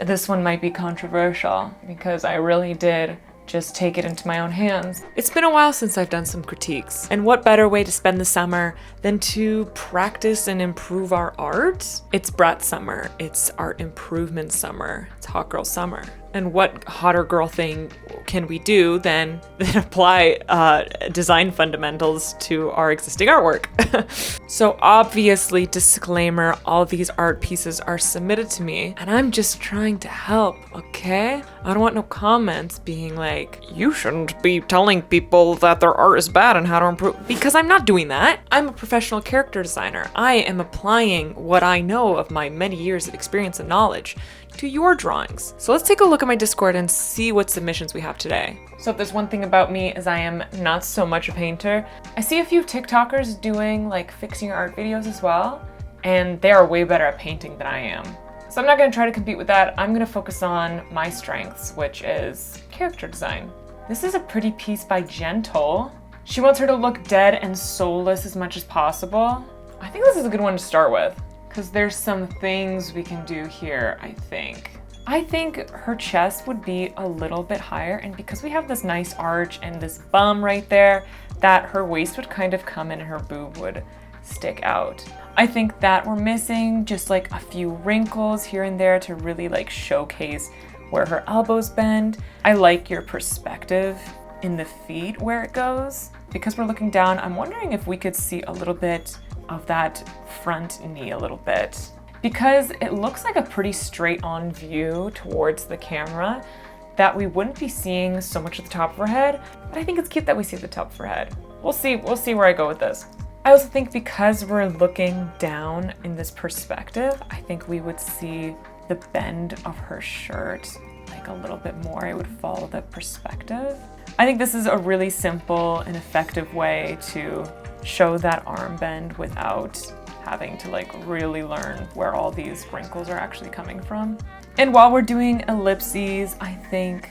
this one might be controversial because I really did just take it into my own hands. It's been a while since I've done some critiques, and what better way to spend the summer than to practice and improve our art? It's brat summer, it's art improvement summer, it's hot girl summer. And what hotter girl thing can we do than apply design fundamentals to our existing artwork? So obviously, disclaimer, all these art pieces are submitted to me and I'm just trying to help, okay? I don't want no comments being like, you shouldn't be telling people that their art is bad and how to improve, because I'm not doing that. I'm a professional character designer. I am applying what I know of my many years of experience and knowledge to your drawings. So let's take a look at my Discord and see what submissions we have today. So if there's one thing about me is I am not so much a painter. I see a few TikTokers doing like fixing your art videos as well, and they are way better at painting than I am. So I'm not gonna try to compete with that. I'm gonna focus on my strengths, which is character design. This is a pretty piece by Gentle. She wants her to look dead and soulless as much as possible. I think this is a good one to start with, because there's some things we can do here, I think. I think her chest would be a little bit higher, and because we have this nice arch and this bum right there, that her waist would kind of come in and her boob would stick out. I think that we're missing just like a few wrinkles here and there to really like showcase where her elbows bend. I like your perspective in the feet where it goes. Because we're looking down, I'm wondering if we could see a little bit of that front knee a little bit, because it looks like a pretty straight on view towards the camera that we wouldn't be seeing so much at the top of her head, but I think it's cute that we see the top of her head. We'll see where I go with this. I also think because we're looking down in this perspective, I think we would see the bend of her shirt like a little bit more. It would follow the perspective. I think this is a really simple and effective way to show that arm bend without having to like really learn where all these wrinkles are actually coming from. And while we're doing ellipses, I think,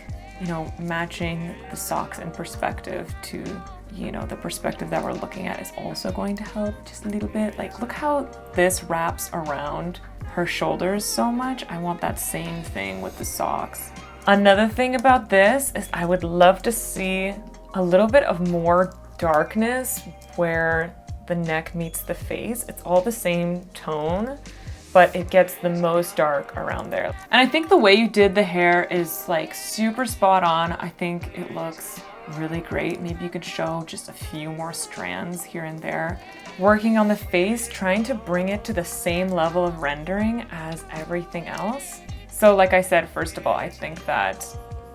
matching the socks in perspective to, the perspective that we're looking at is also going to help just a little bit. Like, look how this wraps around her shoulders so much. I want that same thing with the socks. Another thing about this is I would love to see a little bit of more darkness where the neck meets the face. It's all the same tone, but it gets the most dark around there. And I think the way you did the hair is like super spot on. I think it looks really great. Maybe you could show just a few more strands here and there. Working on the face, trying to bring it to the same level of rendering as everything else. So like I said, first of all, I think that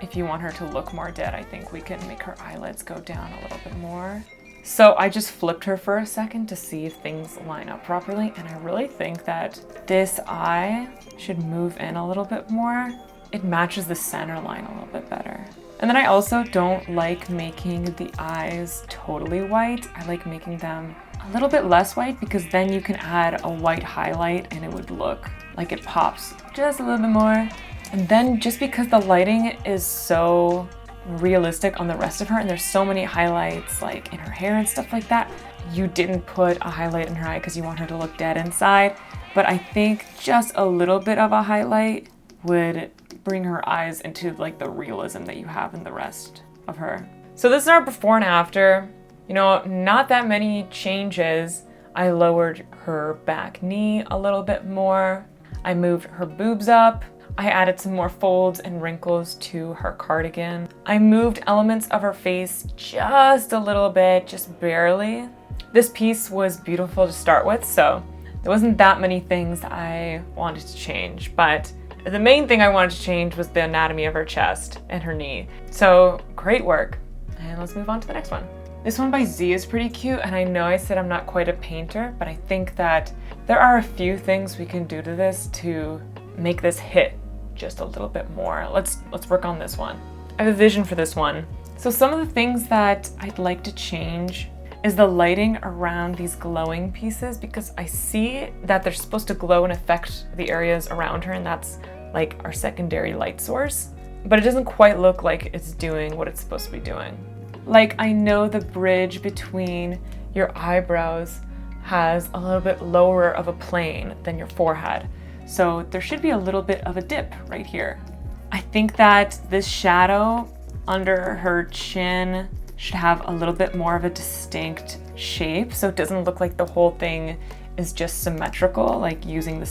if you want her to look more dead, I think we can make her eyelids go down a little bit more. So I just flipped her for a second to see if things line up properly, and I really think that this eye should move in a little bit more. It matches the center line a little bit better. And then I also don't like making the eyes totally white. I like making them a little bit less white, because then you can add a white highlight and it would look like it pops just a little bit more. And then just because the lighting is so realistic on the rest of her, and there's so many highlights like in her hair and stuff like that, you didn't put a highlight in her eye because you want her to look dead inside. But I think just a little bit of a highlight would bring her eyes into like the realism that you have in the rest of her. So this is our before and after. Not that many changes. I lowered her back knee a little bit more. I moved her boobs up. I added some more folds and wrinkles to her cardigan. I moved elements of her face just a little bit, just barely. This piece was beautiful to start with, so there wasn't that many things I wanted to change, but the main thing I wanted to change was the anatomy of her chest and her knee. So great work. And let's move on to the next one. This one by Z is pretty cute, and I know I said I'm not quite a painter, but I think that there are a few things we can do to this to make this hit just a little bit more. Let's work on this one. I have a vision for this one. So some of the things that I'd like to change is the lighting around these glowing pieces, because I see that they're supposed to glow and affect the areas around her, and that's like our secondary light source, but it doesn't quite look like it's doing what it's supposed to be doing. Like, I know the bridge between your eyebrows has a little bit lower of a plane than your forehead. So there should be a little bit of a dip right here. I think that this shadow under her chin should have a little bit more of a distinct shape, so it doesn't look like the whole thing is just symmetrical, like using the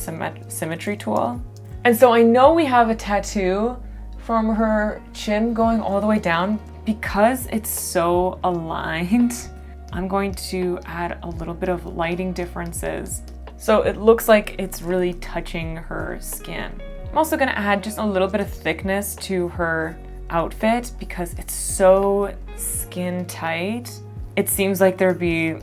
symmetry tool. And so I know we have a tattoo from her chin going all the way down. Because it's so aligned, I'm going to add a little bit of lighting differences so it looks like it's really touching her skin. I'm also gonna add just a little bit of thickness to her outfit because it's so skin tight. It seems like there'd be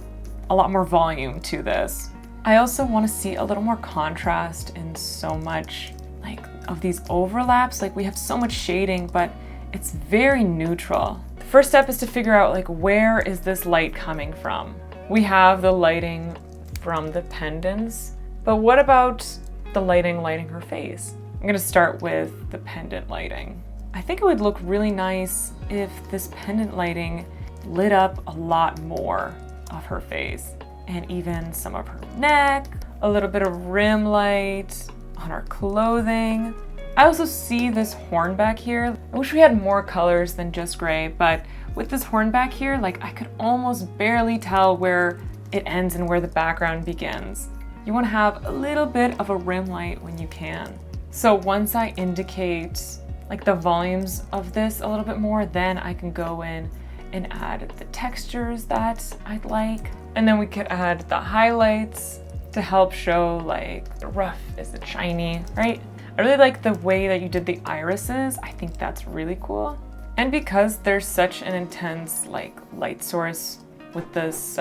a lot more volume to this. I also want to see a little more contrast in so much like of these overlaps. Like we have so much shading, but it's very neutral. The first step is to figure out like where is this light coming from? We have the lighting from the pendants, but what about the lighting her face? I'm gonna start with the pendant lighting. I think it would look really nice if this pendant lighting lit up a lot more of her face and even some of her neck, a little bit of rim light on her clothing. I also see this horn back here. I wish we had more colors than just gray, but with this horn back here, like I could almost barely tell where it ends and where the background begins. You want to have a little bit of a rim light when you can. So once I indicate like the volumes of this a little bit more, then I can go in and add the textures that I'd like. And then we could add the highlights to help show like the rough is the shiny, right? I really like the way that you did the irises. I think that's really cool. And because there's such an intense like light source with this,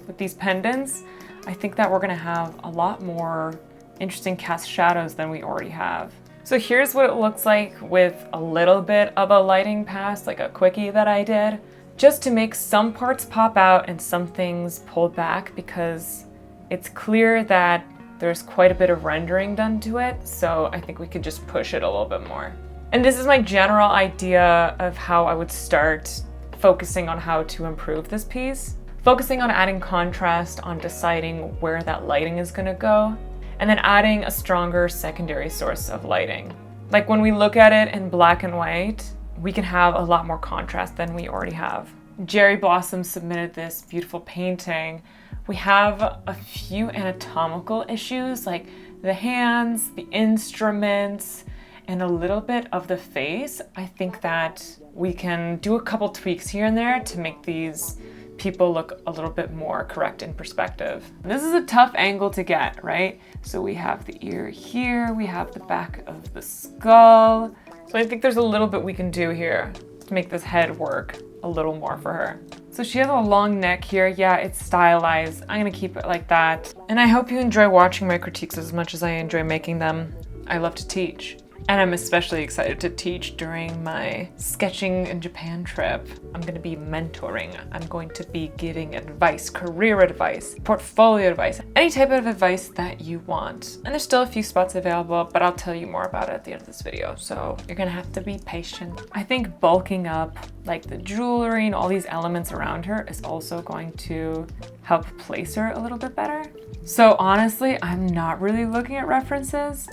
with these pendants, I think that we're gonna have a lot more interesting cast shadows than we already have. So here's what it looks like with a little bit of a lighting pass, like a quickie that I did, just to make some parts pop out and some things pulled back because it's clear that there's quite a bit of rendering done to it, so I think we could just push it a little bit more. And this is my general idea of how I would start focusing on how to improve this piece. Focusing on adding contrast, on deciding where that lighting is gonna go, and then adding a stronger secondary source of lighting. Like when we look at it in black and white, we can have a lot more contrast than we already have. Jerry Blossom submitted this beautiful painting. We have a few anatomical issues like the hands, the instruments, and a little bit of the face. I think that we can do a couple tweaks here and there to make these people look a little bit more correct in perspective. This is a tough angle to get, right? So we have the ear here, we have the back of the skull. So I think there's a little bit we can do here to make this head work a little more for her. So she has a long neck here. Yeah, it's stylized. I'm gonna keep it like that. And I hope you enjoy watching my critiques as much as I enjoy making them. I love to teach. And I'm especially excited to teach during my sketching in Japan trip. I'm gonna be mentoring. I'm going to be giving advice, career advice, portfolio advice, any type of advice that you want. And there's still a few spots available, but I'll tell you more about it at the end of this video. So you're gonna have to be patient. I think bulking up like the jewelry and all these elements around her is also going to help place her a little bit better. So honestly, I'm not really looking at references.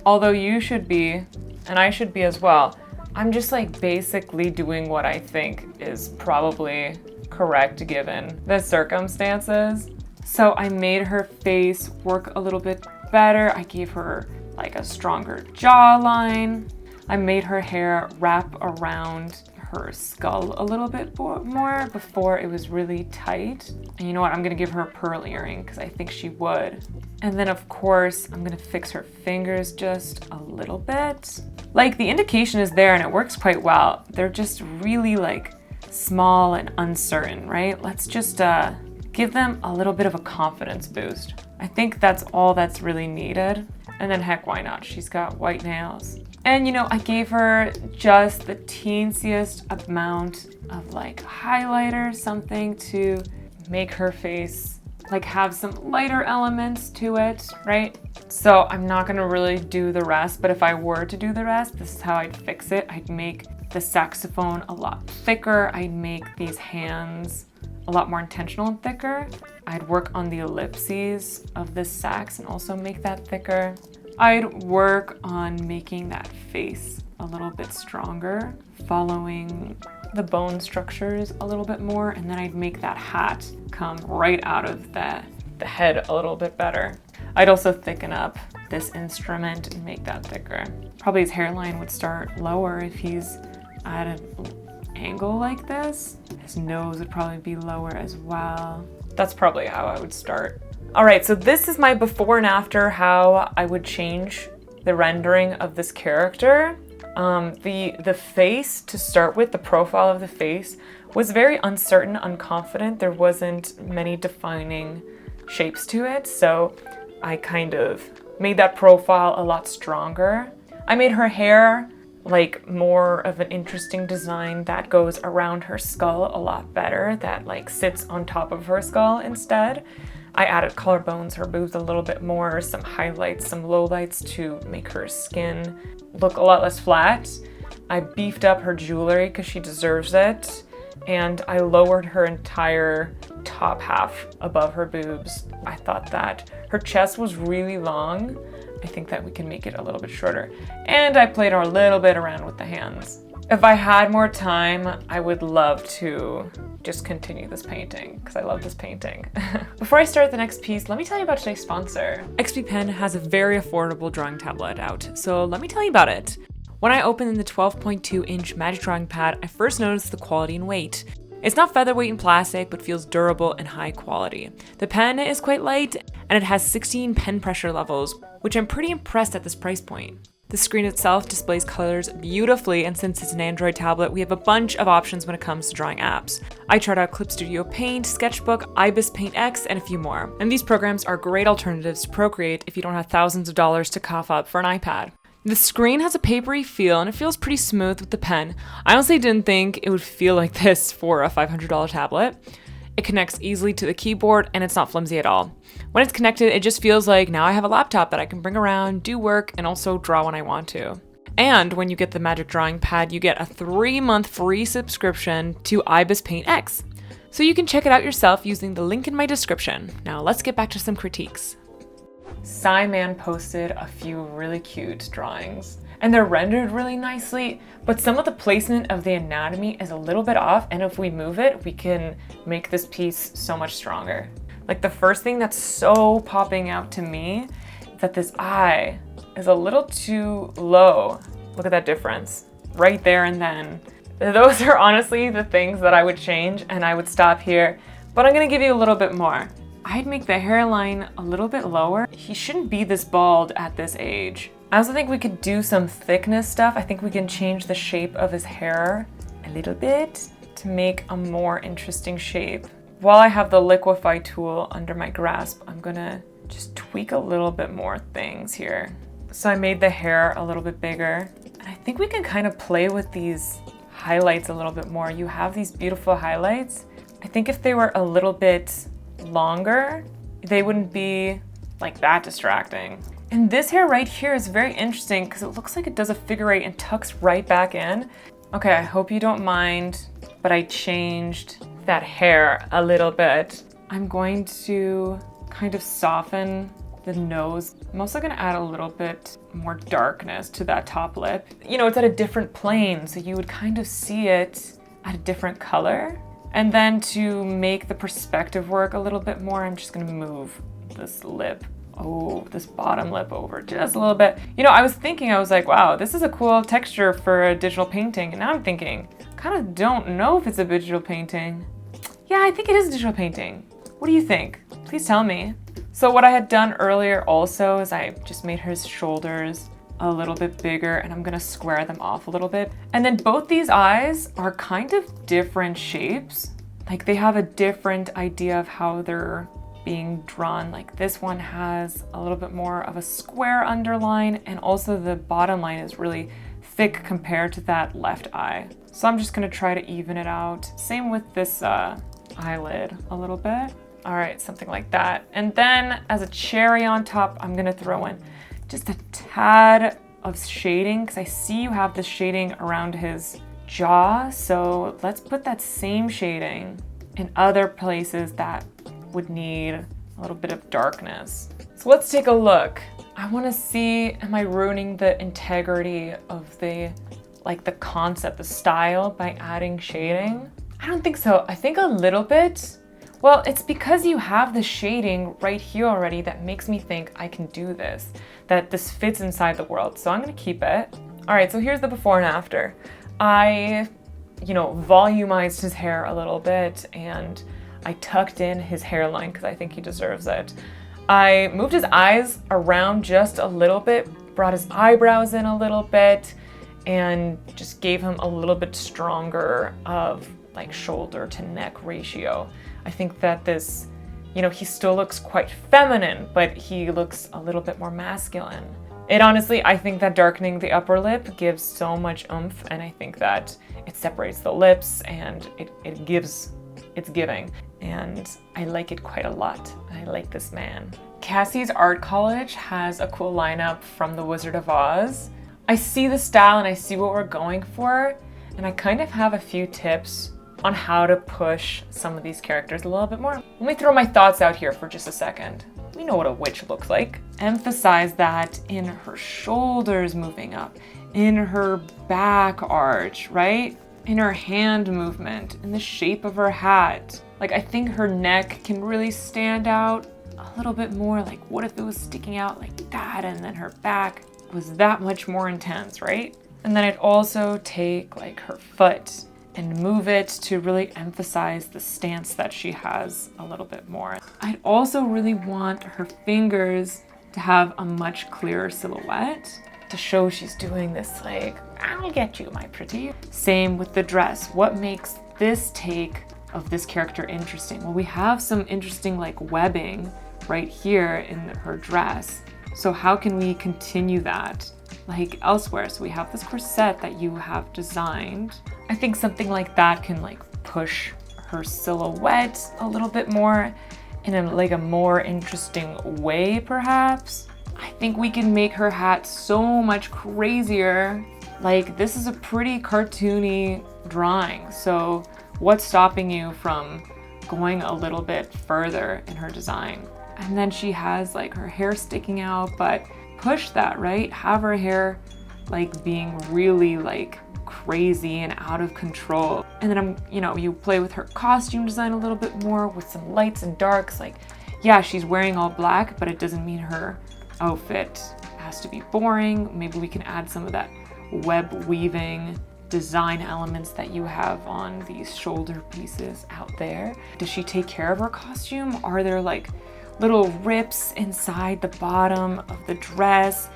Although you should be, and I should be as well. I'm just like basically doing what I think is probably correct given the circumstances. So I made her face work a little bit better. I gave her like a stronger jawline. I made her hair wrap around her skull a little bit more before it was really tight. And you know what? I'm gonna give her a pearl earring because I think she would. And then of course, I'm gonna fix her fingers just a little bit. Like the indication is there and it works quite well. They're just really like small and uncertain, right? Let's just give them a little bit of a confidence boost. I think that's all that's really needed. And then heck, why not? She's got white nails. And you know, I gave her just the teensiest amount of like highlighter, something to make her face like have some lighter elements to it, right? So I'm not gonna really do the rest, but if I were to do the rest, this is how I'd fix it. I'd make the saxophone a lot thicker. I'd make these hands a lot more intentional and thicker. I'd work on the ellipses of this sax and also make that thicker. I'd work on making that face a little bit stronger, following the bone structures a little bit more, and then I'd make that hat come right out of the head a little bit better. I'd also thicken up this instrument and make that thicker. Probably his hairline would start lower if he's at an angle like this. His nose would probably be lower as well. That's probably how I would start. All right, so this is my before and after, how I would change the rendering of this character. The face, to start with, the profile of the face was very uncertain, unconfident. There wasn't many defining shapes to it, so I kind of made that profile a lot stronger. I made her hair like more of an interesting design that goes around her skull a lot better, that like sits on top of her skull instead. I added collarbones, her boobs a little bit more, some highlights, some lowlights to make her skin look a lot less flat. I beefed up her jewelry because she deserves it. And I lowered her entire top half above her boobs. I thought that her chest was really long. I think that we can make it a little bit shorter. And I played a little bit around with the hands. If I had more time, I would love to just continue this painting because I love this painting. Before I start the next piece, let me tell you about today's sponsor. XP Pen has a very affordable drawing tablet out, so let me tell you about it. When I opened the 12.2-inch Magic Drawing Pad, I first noticed the quality and weight. It's not featherweight in plastic, but feels durable and high quality. The pen is quite light, and it has 16 pen pressure levels, which I'm pretty impressed at this price point. The screen itself displays colors beautifully, and since it's an Android tablet, we have a bunch of options when it comes to drawing apps. I tried out Clip Studio Paint, Sketchbook, IBIS Paint X, and a few more. And these programs are great alternatives to Procreate if you don't have thousands of dollars to cough up for an iPad. The screen has a papery feel and it feels pretty smooth with the pen. I honestly didn't think it would feel like this for a $500 tablet. It connects easily to the keyboard and it's not flimsy at all. When it's connected, it just feels like now I have a laptop that I can bring around, do work, and also draw when I want to. And when you get the Magic Drawing Pad, you get a 3-month free subscription to IBIS Paint X. So you can check it out yourself using the link in my description. Now let's get back to some critiques. Sighman posted a few really cute drawings and they're rendered really nicely, but some of the placement of the anatomy is a little bit off, and if we move it, we can make this piece so much stronger. Like the first thing that's so popping out to me is that this eye is a little too low. Look at that difference right there and then. Those are honestly the things that I would change, and I would stop here, but I'm gonna give you a little bit more. I'd make the hairline a little bit lower. He shouldn't be this bald at this age. I also think we could do some thickness stuff. I think we can change the shape of his hair a little bit to make a more interesting shape. While I have the liquefy tool under my grasp, I'm gonna just tweak a little bit more things here. So I made the hair a little bit bigger. And I think we can kind of play with these highlights a little bit more. You have these beautiful highlights. I think if they were a little bit longer, they wouldn't be like that distracting. And this hair right here is very interesting because it looks like it does a figure eight and tucks right back in. Okay, I hope you don't mind, but I changed that hair a little bit. I'm going to kind of soften the nose. I'm also gonna add a little bit more darkness to that top lip. You know, it's at a different plane, so you would kind of see it at a different color. And then to make the perspective work a little bit more, I'm just gonna move this lip, this bottom lip over just a little bit. You know, I was like, wow, this is a cool texture for a digital painting. And now I'm thinking, kind of don't know if it's a digital painting. Yeah, I think it is a digital painting. What do you think? Please tell me. So what I had done earlier also is I just made his shoulders a little bit bigger, and I'm gonna square them off a little bit. And then both these eyes are kind of different shapes. Like they have a different idea of how they're being drawn. Like this one has a little bit more of a square underline, and also the bottom line is really thick compared to that left eye. So I'm just gonna try to even it out. Same with this eyelid a little bit. All right, something like that. And then as a cherry on top, I'm gonna throw in just a tad of shading because I see you have this shading around his jaw. So let's put that same shading in other places that would need a little bit of darkness. So let's take a look. I want to see, am I ruining the integrity of the concept, the style by adding shading? I don't think so. I think a little bit. Well, it's because you have the shading right here already that makes me think I can do this, that this fits inside the world. So I'm gonna keep it. All right, so here's the before and after. I, volumized his hair a little bit and I tucked in his hairline because I think he deserves it. I moved his eyes around just a little bit, brought his eyebrows in a little bit, and just gave him a little bit stronger of like shoulder to neck ratio. I think that this, he still looks quite feminine, but he looks a little bit more masculine. It honestly, I think that darkening the upper lip gives so much oomph, and I think that it separates the lips and it's giving. And I like it quite a lot. I like this man. Cassie's Art Collage has a cool lineup from The Wizard of Oz. I see the style and I see what we're going for, and I kind of have a few tips on how to push some of these characters a little bit more. Let me throw my thoughts out here for just a second. We know what a witch looks like. Emphasize that in her shoulders moving up, in her back arch, right? In her hand movement, in the shape of her hat. Like, I think her neck can really stand out a little bit more. Like, what if it was sticking out like that and then her back was that much more intense, right? And then I'd also take like her foot and move it to really emphasize the stance that she has a little bit more. I'd also really want her fingers to have a much clearer silhouette to show she's doing this like, I'll get you, my pretty. Same with the dress. What makes this take of this character interesting? Well, we have some interesting like webbing right here in her dress. So how can we continue that like elsewhere? So we have this corset that you have designed. I think something like that can like push her silhouette a little bit more in a more interesting way, perhaps. I think we can make her hat so much crazier. Like, this is a pretty cartoony drawing, so what's stopping you from going a little bit further in her design? And then she has like her hair sticking out, but push that, right? Have her hair like being really like crazy and out of control. And then you play with her costume design a little bit more with some lights and darks. Like, yeah, she's wearing all black, but it doesn't mean her outfit has to be boring. Maybe we can add some of that web weaving design elements that you have on these shoulder pieces out there. Does she take care of her costume? Are there like little rips inside the bottom of the dress?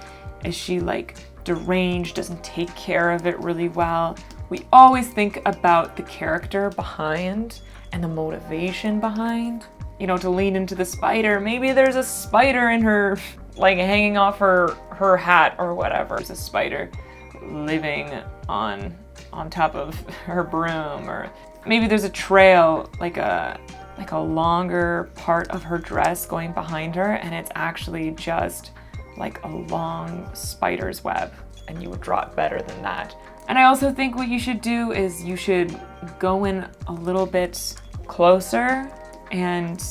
Is she like deranged, doesn't take care of it really well? We always think about the character behind and the motivation behind. To lean into the spider, maybe there's a spider in her, like hanging off her hat or whatever. There's a spider living on top of her broom, or maybe there's a trail, like a longer part of her dress going behind her, and it's actually just like a long spider's web, and you would draw it better than that. And I also think what you should do is you should go in a little bit closer, and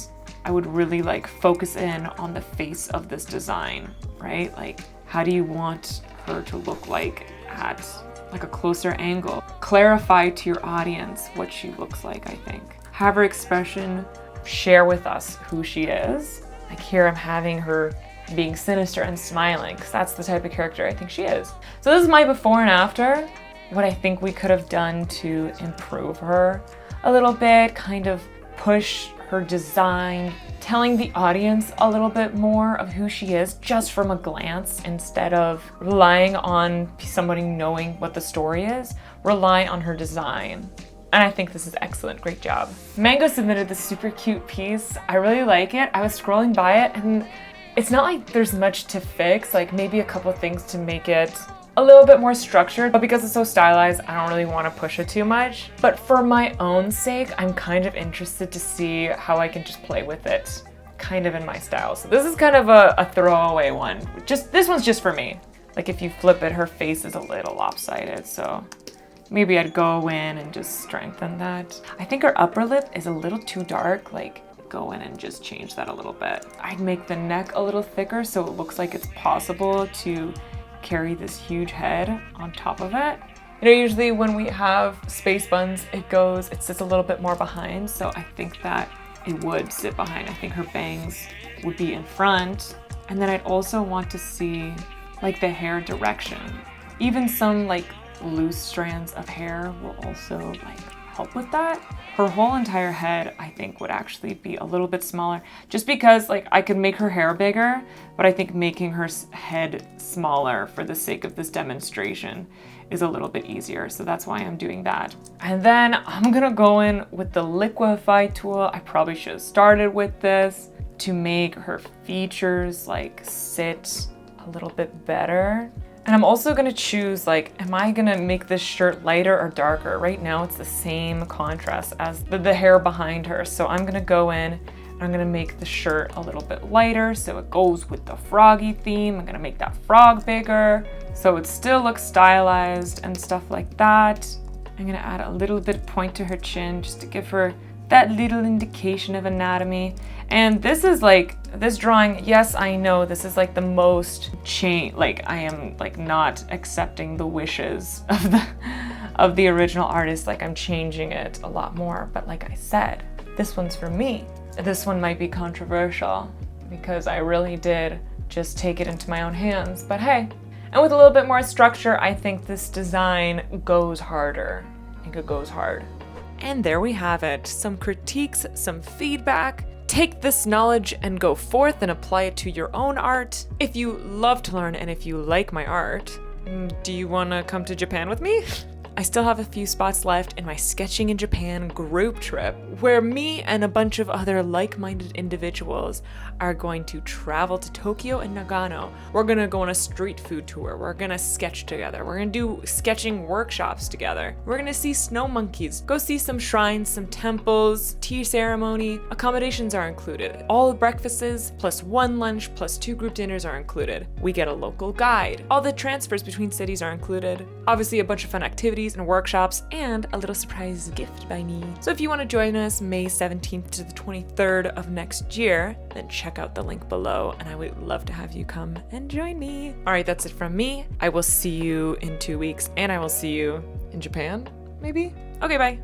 I would really like focus in on the face of this design, right? Like, how do you want her to look like at like a closer angle? Clarify to your audience what she looks like, I think. Have her expression share with us who she is. Like, here I'm having her being sinister and smiling, because that's the type of character I think she is. So this is my before and after. What I think we could have done to improve her a little bit, kind of push her design, telling the audience a little bit more of who she is just from a glance, instead of relying on somebody knowing what the story is. Rely on her design. And I think this is excellent. Great job. Mango submitted this super cute piece. I really like it. I was scrolling by it and it's not like there's much to fix, like maybe a couple things to make it a little bit more structured, but because it's so stylized, I don't really want to push it too much. But for my own sake, I'm kind of interested to see how I can just play with it kind of in my style. So this is kind of a throwaway one. This one's just for me. Like, if you flip it, her face is a little lopsided, so maybe I'd go in and just strengthen that. I think her upper lip is a little too dark, like go in and just change that a little bit. I'd make the neck a little thicker so it looks like it's possible to carry this huge head on top of it. You know, usually when we have space buns, it sits a little bit more behind, so I think that it would sit behind. I think her bangs would be in front. And then I'd also want to see like the hair direction. Even some like loose strands of hair will also like help with that. Her whole entire head, I think, would actually be a little bit smaller, just because like I could make her hair bigger, but I think making her head smaller for the sake of this demonstration is a little bit easier. So that's why I'm doing that. And then I'm gonna go in with the liquify tool. I probably should have started with this to make her features like sit a little bit better. And I'm also gonna choose like, am I gonna make this shirt lighter or darker? Right now it's the same contrast as the hair behind her. So I'm gonna go in and I'm gonna make the shirt a little bit lighter so it goes with the froggy theme. I'm gonna make that frog bigger so it still looks stylized and stuff like that. I'm gonna add a little bit of point to her chin just to give her that little indication of anatomy. And this is like, this drawing, yes, I know this is like the most like I am like not accepting the wishes of the original artist. Like I'm changing it a lot more, but like I said, this one's for me. This one might be controversial because I really did just take it into my own hands, but hey. And with a little bit more structure, I think this design goes harder. I think it goes hard. And there we have it. Some critiques, some feedback. Take this knowledge and go forth and apply it to your own art. If you love to learn and if you like my art, do you want to come to Japan with me? I still have a few spots left in my Sketching in Japan group trip, where me and a bunch of other like-minded individuals are going to travel to Tokyo and Nagano. We're gonna go on a street food tour. We're gonna sketch together. We're gonna do sketching workshops together. We're gonna see snow monkeys, go see some shrines, some temples, tea ceremony. Accommodations are included. All breakfasts plus 1 lunch plus 2 group dinners are included. We get a local guide. All the transfers between cities are included. Obviously a bunch of fun activities and workshops, and a little surprise gift by me. So if you want to join us May 17th to the 23rd of next year, then check out the link below, and I would love to have you come and join me. All right, that's it from me. I will see you in 2 weeks, and I will see you in Japan, maybe? Okay, bye.